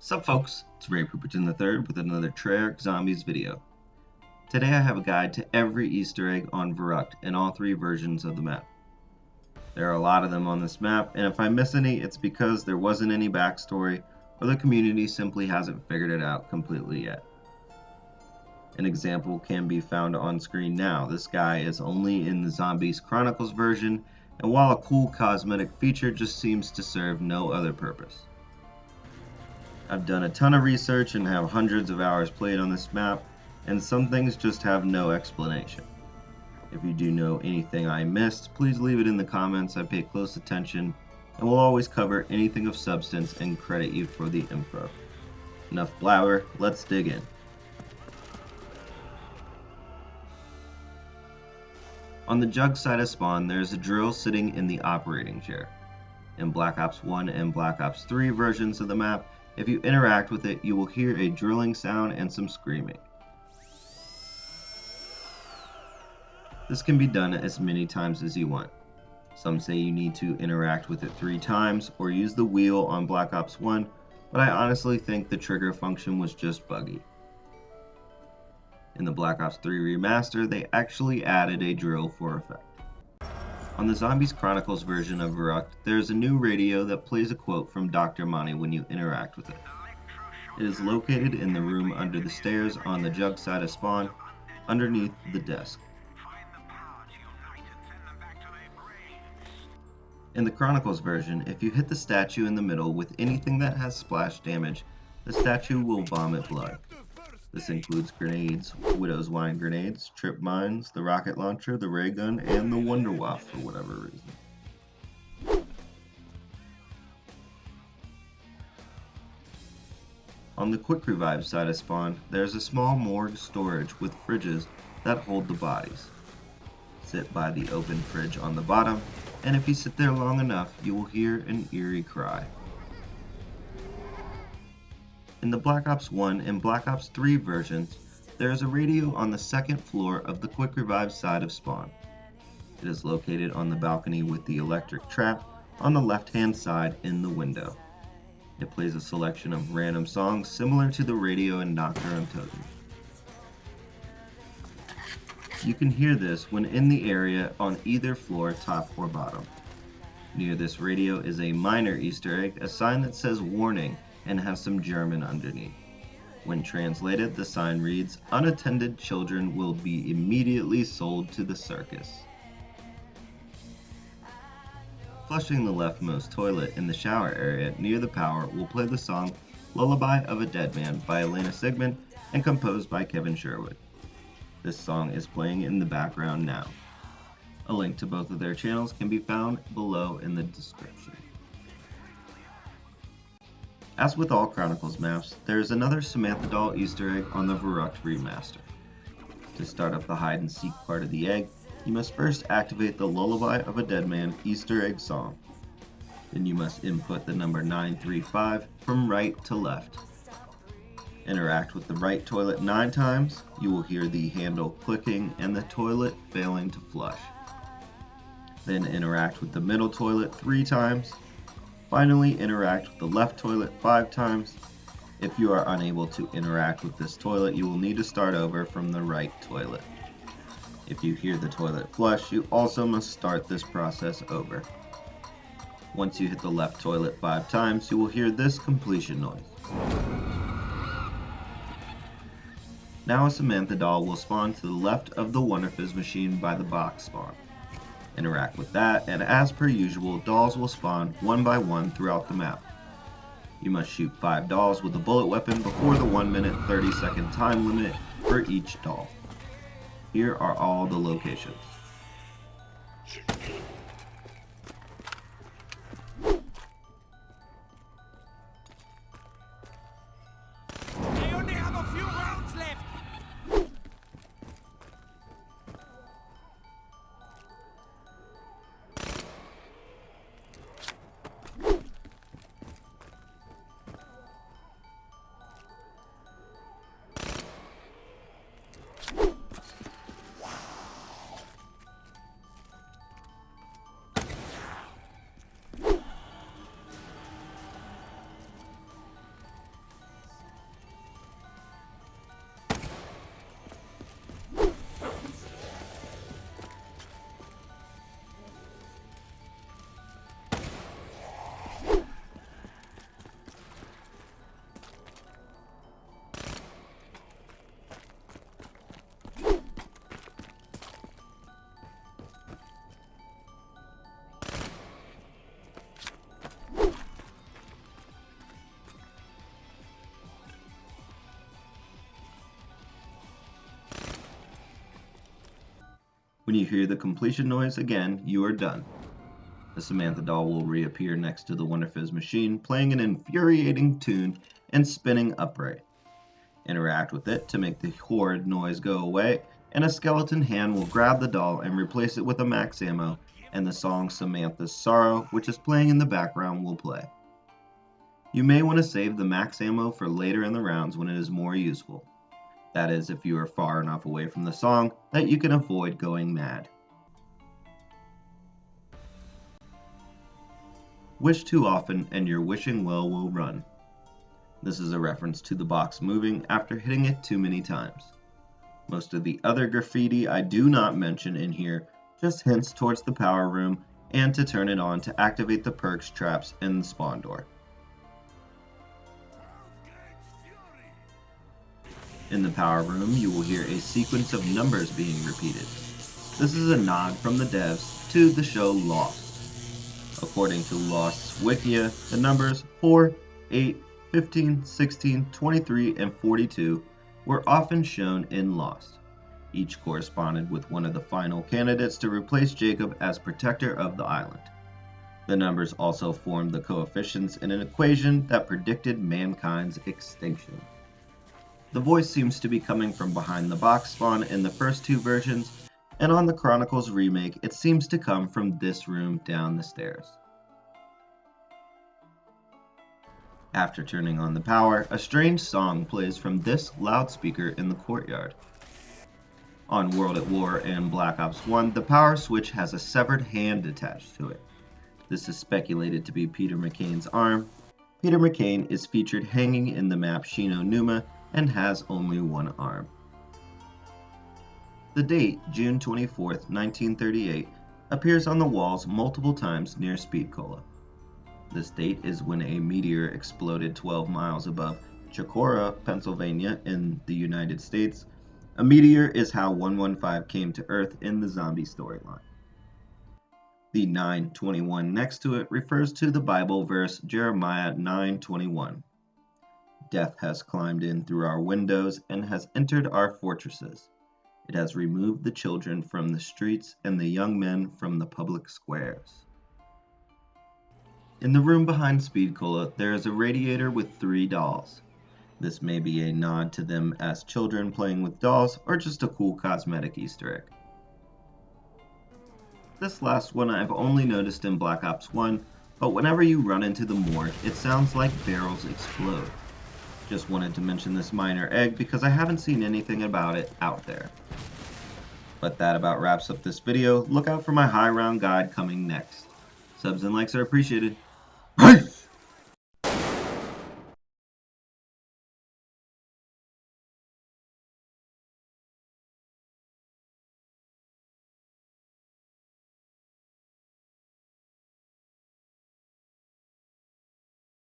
Sup folks, it's Ray Pooperton III with another Treyarch Zombies video. Today I have a guide to every Easter egg on Verruckt in all three versions of the map. There are a lot of them on this map, and if I miss any, it's because there wasn't any backstory or the community simply hasn't figured it out completely yet. An example can be found on screen now. This guy is only in the Zombies Chronicles version, and while a cool cosmetic feature, just seems to serve no other purpose. I've done a ton of research and have hundreds of hours played on this map, and some things just have no explanation. If you do know anything I missed, please leave it in the comments. I pay close attention and will always cover anything of substance and credit you for the info. Enough blabber, let's dig in. On the jug side of spawn, there is a drill sitting in the operating chair. In Black Ops 1 and Black Ops 3 versions of the map, if you interact with it, you will hear a drilling sound and some screaming. This can be done as many times as you want. Some say you need to interact with it 3 times or use the wheel on Black Ops 1, but I honestly think the trigger function was just buggy. In the Black Ops 3 remaster, they actually added a drill for effect. On the Zombies Chronicles version of Verruckt, there is a new radio that plays a quote from Dr. Monty when you interact with it. It is located in the room under the stairs on the jug side of spawn, underneath the desk. In the Chronicles version, if you hit the statue in the middle with anything that has splash damage, the statue will vomit blood. This includes grenades, Widow's Wine grenades, trip mines, the rocket launcher, the ray gun, and the Wonder Waff for whatever reason. On the quick revive side of spawn, there is a small morgue storage with fridges that hold the bodies. Sit by the open fridge on the bottom, and if you sit there long enough, you will hear an eerie cry. In the Black Ops 1 and Black Ops 3 versions, there is a radio on the second floor of the quick revive side of spawn. It is located on the balcony with the electric trap on the left-hand side in the window. It plays a selection of random songs similar to the radio in Nocturne Untitled. You can hear this when in the area on either floor, top or bottom. Near this radio is a minor Easter egg, a sign that says "Warning" and has some German underneath. When translated, the sign reads, "Unattended children will be immediately sold to the circus." Flushing the leftmost toilet in the shower area near the power will play the song Lullaby of a Deadman by Elena Siegman and composed by Sherwood. This song is playing in the background now. A link to both of their channels can be found below in the description. As with all Chronicles maps, there is another Samantha doll Easter egg on the Verruckt remaster. To start up the hide and seek part of the egg, you must first activate the Lullaby of a Deadman Easter egg song. Then you must input the number 935 from right to left. Interact with the right toilet 9 times, you will hear the handle clicking and the toilet failing to flush. Then interact with the middle toilet 3 times. Finally, interact with the left toilet 5 times. If you are unable to interact with this toilet, you will need to start over from the right toilet. If you hear the toilet flush, you also must start this process over. Once you hit the left toilet 5 times, you will hear this completion noise. Now a Samantha doll will spawn to the left of the WARNUNG machine by the box spawn. Interact with that, and as per usual, dolls will spawn one by one throughout the map. You must shoot 5 dolls with a bullet weapon before the 1 minute 30-second time limit for each doll. Here are all the locations. I only have a few rounds left. When you hear the completion noise again, you are done. The Samantha doll will reappear next to the WonderFizz machine, playing an infuriating tune and spinning upright. Interact with it to make the horrid noise go away, and a skeleton hand will grab the doll and replace it with a max ammo, and the song Samantha's Sorrow, which is playing in the background, will play. You may want to save the max ammo for later in the rounds when it is more useful. That is, if you are far enough away from the song that you can avoid going mad. Wish too often and your wishing well will run. This is a reference to the box moving after hitting it too many times. Most of the other graffiti I do not mention in here just hints towards the power room and to turn it on to activate the perks traps in the spawn door. In the power room, you will hear a sequence of numbers being repeated. This is a nod from the devs to the show Lost. According to Lost's Wikia, the numbers 4, 8, 15, 16, 23, and 42 were often shown in Lost. Each corresponded with one of the final candidates to replace Jacob as protector of the island. The numbers also formed the coefficients in an equation that predicted mankind's extinction. The voice seems to be coming from behind the box spawn in the first two versions, and on the Chronicles remake it seems to come from this room down the stairs. After turning on the power, a strange song plays from this loudspeaker in the courtyard. On World at War and Black Ops 1, the power switch has a severed hand attached to it. This is speculated to be Peter McCain's arm. Peter McCain is featured hanging in the map Shino Numa and has only one arm. The date, June 24, 1938, appears on the walls multiple times near Speed Cola. This date is when a meteor exploded 12 miles above Chicora, Pennsylvania in the United States. A meteor is how 115 came to Earth in the zombie storyline. The 9:21 next to it refers to the Bible verse Jeremiah 9:21. Death has climbed in through our windows and has entered our fortresses. It has removed the children from the streets and the young men from the public squares. In the room behind Speed Cola, there is a radiator with 3 dolls. This may be a nod to them as children playing with dolls or just a cool cosmetic Easter egg. This last one I've only noticed in Black Ops 1, but whenever you run into the morgue, it sounds like barrels explode. Just wanted to mention this minor egg because I haven't seen anything about it out there. But that about wraps up this video. Look out for my high round guide coming next. Subs and likes are appreciated. Peace!